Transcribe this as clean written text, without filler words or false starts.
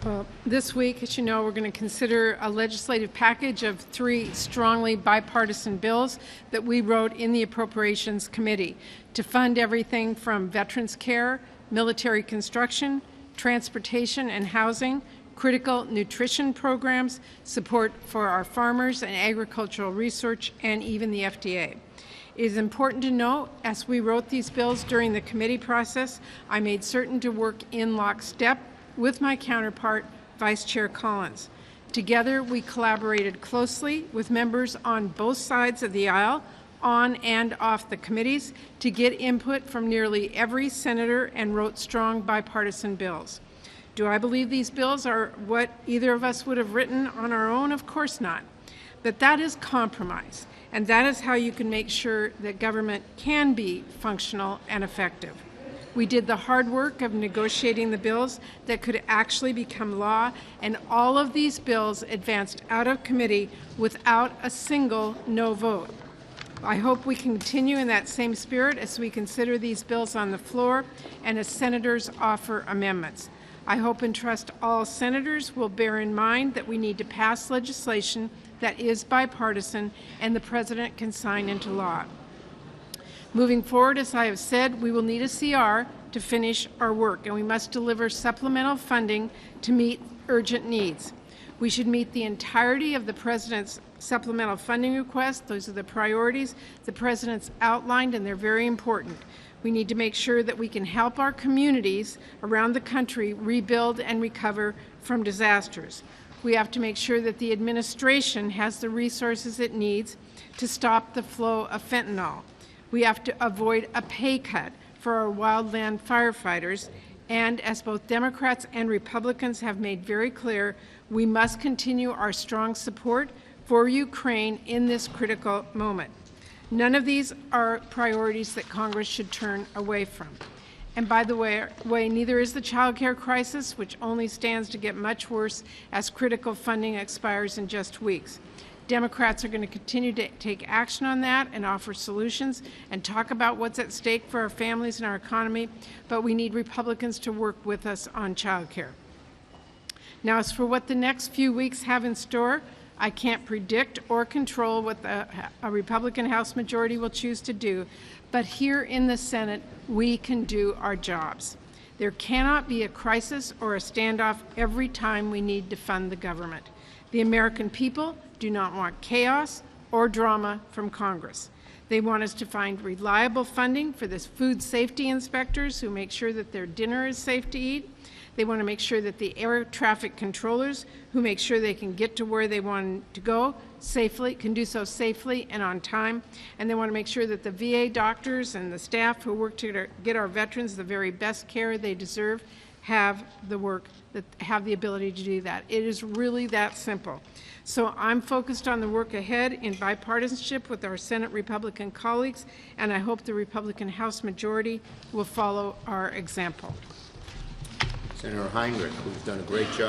Well, this week, as you know, we're going to consider a legislative package of 3 strongly bipartisan bills that we wrote in the Appropriations Committee to fund everything from veterans care, military construction, transportation and housing, critical nutrition programs, support for our farmers and agricultural research, and even the FDA. It is important to note, as we wrote these bills during the committee process, I made certain to work in lockstep with my counterpart, Vice Chair Collins. Together, we collaborated closely with members on both sides of the aisle, on and off the committees, to get input from nearly every senator and wrote strong bipartisan bills. Do I believe these bills are what either of us would have written on our own? Of course not. But that is compromise, and that is how you can make sure that government can be functional and effective. We did the hard work of negotiating the bills that could actually become law, and all of these bills advanced out of committee without a single no vote. I hope we continue in that same spirit as we consider these bills on the floor and as senators offer amendments. I hope and trust all senators will bear in mind that we need to pass legislation that is bipartisan and the President can sign into law. Moving forward, as I have said, we will need a CR to finish our work, and we must deliver supplemental funding to meet urgent needs. We should meet the entirety of the President's supplemental funding request. Those are the priorities the President's outlined, and they're very important. We need to make sure that we can help our communities around the country rebuild and recover from disasters. We have to make sure that the administration has the resources it needs to stop the flow of fentanyl. We have to avoid a pay cut for our wildland firefighters, and as both Democrats and Republicans have made very clear, we must continue our strong support for Ukraine in this critical moment. None of these are priorities that Congress should turn away from. And by the way, neither is the child care crisis, which only stands to get much worse as critical funding expires in just weeks. Democrats are going to continue to take action on that and offer solutions and talk about what's at stake for our families and our economy, but we need Republicans to work with us on child care. Now, as for what the next few weeks have in store, I can't predict or control what a Republican House majority will choose to do, but here in the Senate, we can do our jobs. There cannot be a crisis or a standoff every time we need to fund the government. The American people do not want chaos or drama from Congress. They want us to find reliable funding for the food safety inspectors who make sure that their dinner is safe to eat. They want to make sure that the air traffic controllers who make sure they can get to where they want to go safely, can do so safely and on time. And they want to make sure that the VA doctors and the staff who work to get our veterans the very best care they deserve have the ability to do that. It is really that simple. So I'm focused on the work ahead in bipartisanship with our Senate Republican colleagues, and I hope the Republican House majority will follow our example. Senator Heinrich, who's done a great job.